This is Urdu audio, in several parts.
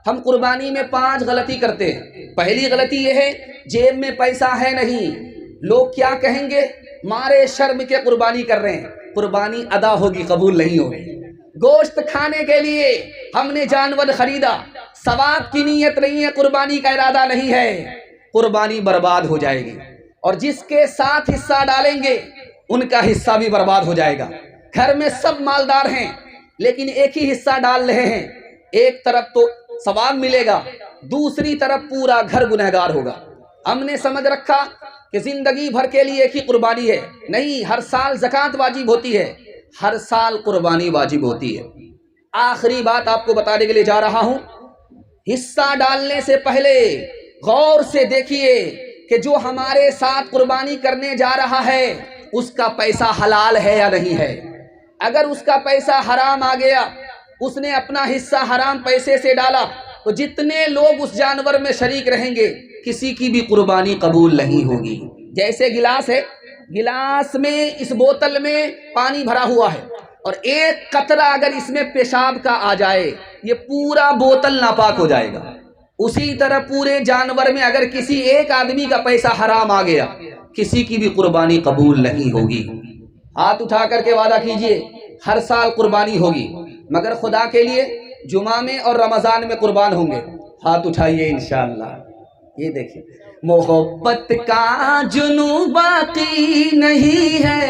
ہم قربانی میں 5 غلطی کرتے ہیں۔ پہلی غلطی یہ ہے جیب میں پیسہ ہے نہیں، لوگ کیا کہیں گے، مارے شرم کے قربانی کر رہے ہیں، قربانی ادا ہوگی قبول نہیں ہوگی۔ گوشت کھانے کے لیے ہم نے جانور خریدا، ثواب کی نیت نہیں ہے، قربانی کا ارادہ نہیں ہے، قربانی برباد ہو جائے گی۔ اور جس کے ساتھ حصہ ڈالیں گے ان کا حصہ بھی برباد ہو جائے گا۔ گھر میں سب مالدار ہیں لیکن ایک ہی حصہ ڈال رہے ہیں، ایک طرف تو ثواب ملے گا، دوسری طرف پورا گھر گنہگار ہوگا۔ ہم نے سمجھ رکھا کہ زندگی بھر کے لیے ایک ہی قربانی ہے، نہیں، ہر سال زکوٰۃ واجب ہوتی ہے، ہر سال قربانی واجب ہوتی ہے۔ آخری بات آپ کو بتانے کے لیے جا رہا ہوں، حصہ ڈالنے سے پہلے غور سے دیکھیے کہ جو ہمارے ساتھ قربانی کرنے جا رہا ہے اس کا پیسہ حلال ہے یا نہیں ہے۔ اگر اس کا پیسہ حرام آ گیا، اس نے اپنا حصہ حرام پیسے سے ڈالا، تو جتنے لوگ اس جانور میں شریک رہیں گے کسی کی بھی قربانی قبول نہیں ہوگی۔ جیسے گلاس ہے، گلاس میں اس بوتل میں پانی بھرا ہوا ہے اور ایک قطرہ اگر اس میں پیشاب کا آ جائے یہ پورا بوتل ناپاک ہو جائے گا۔ اسی طرح پورے جانور میں اگر کسی ایک آدمی کا پیسہ حرام آ گیا کسی کی بھی قربانی قبول نہیں ہوگی۔ ہاتھ اٹھا کر کے وعدہ کیجئے ہر سال قربانی ہوگی، مگر خدا کے لیے جمعہ میں اور رمضان میں قربان ہوں گے۔ ہاتھ اٹھائیے انشاءاللہ۔ یہ دیکھیں، محبت کا جنون باقی نہیں ہے،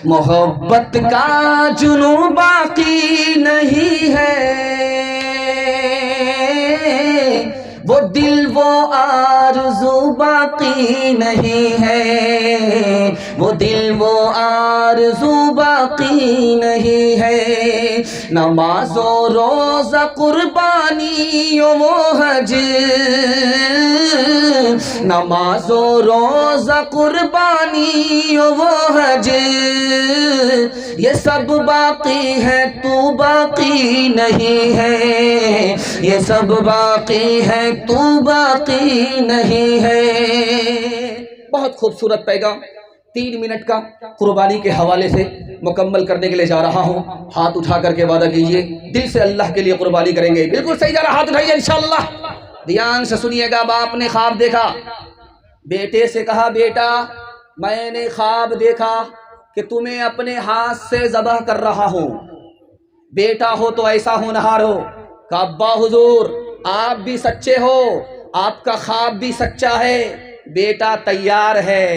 محبت کا جنون باقی نہیں ہے، وہ دل وہ آرزو باقی نہیں ہے، وہ دل وہ آرزو باقی نہیں ہے۔ نماز و روزہ قربانی و حج، نماز و روزہ قربانی و حج، یہ سب باقی ہے تو باقی نہیں ہے، یہ سب باقی ہے تو باقی نہیں ہے۔ بہت خوبصورت پیغام 3 منٹ کا قربانی کے حوالے سے مکمل کرنے کے لیے جا رہا ہوں۔ ہاتھ اٹھا کر کے وعدہ کیجئے دل سے اللہ کے لیے قربانی کریں گے۔ بالکل صحیح جا رہا، ہاتھ اٹھائیے انشاءاللہ۔ دھیان سے سنیے گا۔ باپ نے خواب دیکھا، بیٹے سے کہا بیٹا میں نے خواب دیکھا کہ تمہیں اپنے ہاتھ سے ذبح کر رہا ہوں، بیٹا ہو تو ایسا ہونہار ہو۔ کہ ابا حضور آپ بھی سچے ہو، آپ کا خواب بھی سچا ہے، بیٹا تیار ہے،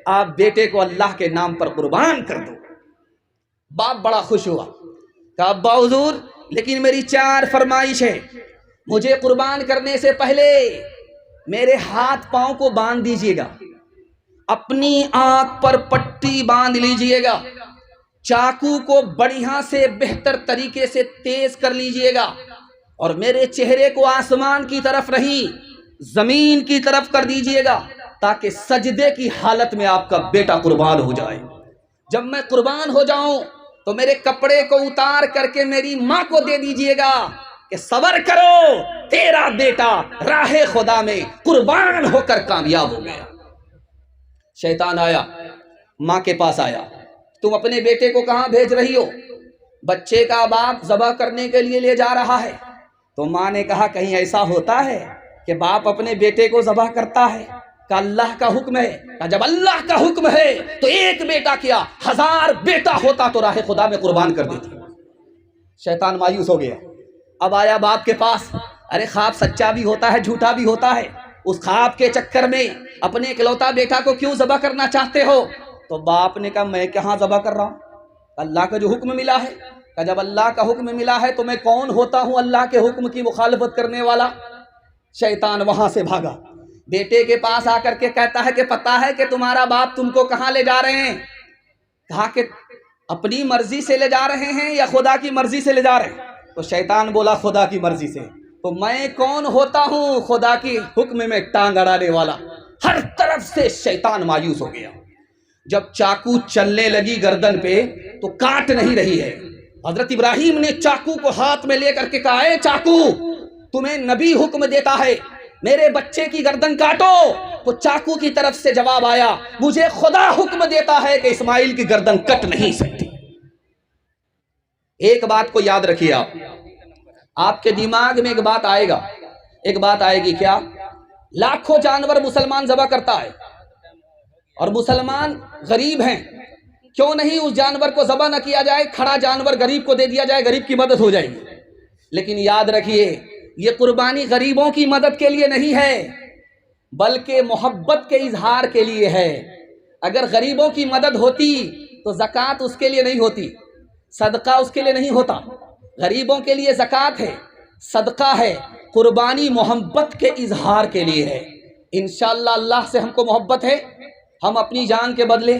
آپ بیٹے کو اللہ کے نام پر قربان کر دو۔ باپ بڑا خوش ہوا، کہ ابا حضور لیکن میری 4 فرمائش ہے، مجھے قربان کرنے سے پہلے میرے ہاتھ پاؤں کو باندھ دیجئے گا، اپنی آنکھ پر پٹی باندھ لیجئے گا، چاقو کو بڑھیا سے بہتر طریقے سے تیز کر لیجئے گا، اور میرے چہرے کو آسمان کی طرف نہیں زمین کی طرف کر دیجئے گا تاکہ سجدے کی حالت میں آپ کا بیٹا قربان ہو جائے۔ جب میں قربان ہو جاؤں تو میرے کپڑے کو اتار کر کے میری ماں کو دے دیجئے گا کہ صبر کرو، تیرا بیٹا راہ خدا میں قربان ہو کر کامیاب ہو گیا۔ شیطان آیا، ماں کے پاس آیا، تم اپنے بیٹے کو کہاں بھیج رہی ہو؟ بچے کا باپ ذبح کرنے کے لیے لے جا رہا ہے۔ تو ماں نے کہا کہیں ایسا ہوتا ہے کہ باپ اپنے بیٹے کو ذبح کرتا ہے؟ کہ اللہ کا حکم ہے۔ کہ جب اللہ کا حکم ہے تو ایک بیٹا کیا 1000 بیٹا ہوتا تو راہ خدا میں قربان کر دیتی۔ شیطان مایوس ہو گیا۔ اب آیا باپ کے پاس، ارے خواب سچا بھی ہوتا ہے جھوٹا بھی ہوتا ہے، اس خواب کے چکر میں اپنے اکلوتا بیٹا کو کیوں ذبح کرنا چاہتے ہو؟ تو باپ نے کہا میں کہاں ذبح کر رہا ہوں، اللہ کا جو حکم ملا ہے۔ کہ جب اللہ کا حکم ملا ہے تو میں کون ہوتا ہوں اللہ کے حکم کی مخالفت کرنے والا؟ شیطان وہاں سے بھاگا، بیٹے کے پاس آ کر کے کہتا ہے کہ پتہ ہے کہ تمہارا باپ تم کو کہاں لے جا رہے ہیں؟ کہا کہ اپنی مرضی سے لے جا رہے ہیں یا خدا کی مرضی سے لے جا رہے ہیں؟ تو شیطان بولا خدا کی مرضی سے۔ تو میں کون ہوتا ہوں؟ خدا کی حکم میں ٹانگ اڑانے والا۔ ہر طرف سے شیطان مایوس ہو گیا۔ جب چاقو چلنے لگی گردن پہ تو کاٹ نہیں رہی ہے۔ حضرت ابراہیم نے چاقو کو ہاتھ میں لے کر کے کہا اے چاقو تمہیں نبی حکم دیتا ہے میرے بچے کی گردن کاٹو، تو چاقو کی طرف سے جواب آیا مجھے خدا حکم دیتا ہے کہ اسماعیل کی گردن کٹ نہیں سکتی۔ ایک بات کو یاد رکھیے، آپ کے دماغ میں ایک بات آئے گی، کیا؟ لاکھوں جانور مسلمان ذبح کرتا ہے اور مسلمان غریب ہیں، کیوں نہیں اس جانور کو ذبح نہ کیا جائے، کھڑا جانور غریب کو دے دیا جائے، غریب کی مدد ہو جائے گی۔ لیکن یاد رکھیے، یہ قربانی غریبوں کی مدد کے لیے نہیں ہے، بلکہ محبت کے اظہار کے لیے ہے۔ اگر غریبوں کی مدد ہوتی تو زکوٰۃ اس کے لیے نہیں ہوتی، صدقہ اس کے لیے نہیں ہوتا۔ غریبوں کے لیے زکوٰۃ ہے، صدقہ ہے، قربانی محبت کے اظہار کے لیے ہے۔ انشاءاللہ اللہ سے ہم کو محبت ہے، ہم اپنی جان کے بدلے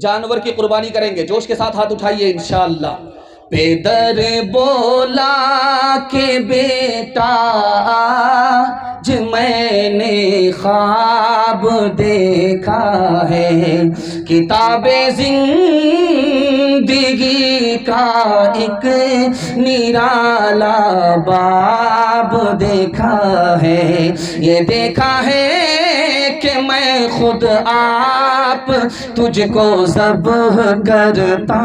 جانور کی قربانی کریں گے۔ جوش کے ساتھ ہاتھ اٹھائیے انشاءاللہ۔ پیدر بولا کہ بیٹا آج میں نے خواب دیکھا ہے، کتاب زندگی کا ایک نرالا باب دیکھا ہے، یہ دیکھا ہے کہ میں خود آپ تجھ کو ذبح کرتا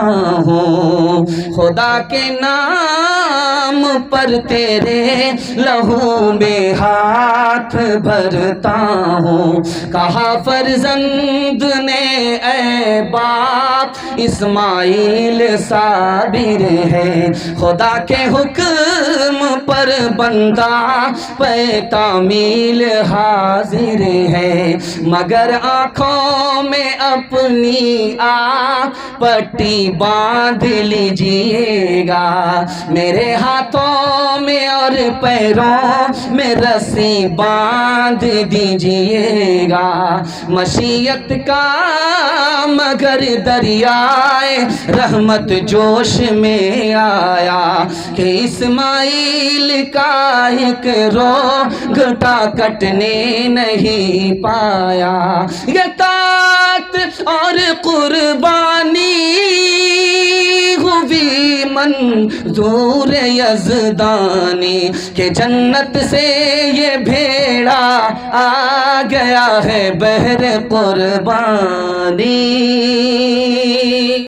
ہوں، خدا کے نام پر تیرے لہو میں ہاتھ بھرتا ہوں۔ کہا فرزند نے اے باپ اسماعیل صابر ہے، خدا کے حکم پر بندہ پہ تعمیل حاضر ہے، مگر آنکھوں میں اپنی آنکھ پٹی باندھ لیجئے گا، میرے ہاتھوں میں اور پیروں میں رسی باندھ دیجئے گا، مشیت کا مگر دریائے رحمت جوش میں آیا کہ اسماعیل کا ایک روگٹا کٹنے نہیں پایا۔ یہ طاعت اور قربانی ہوئی منظور یزدانی کہ جنت سے یہ بھیڑا آ گیا ہے بحر قربانی۔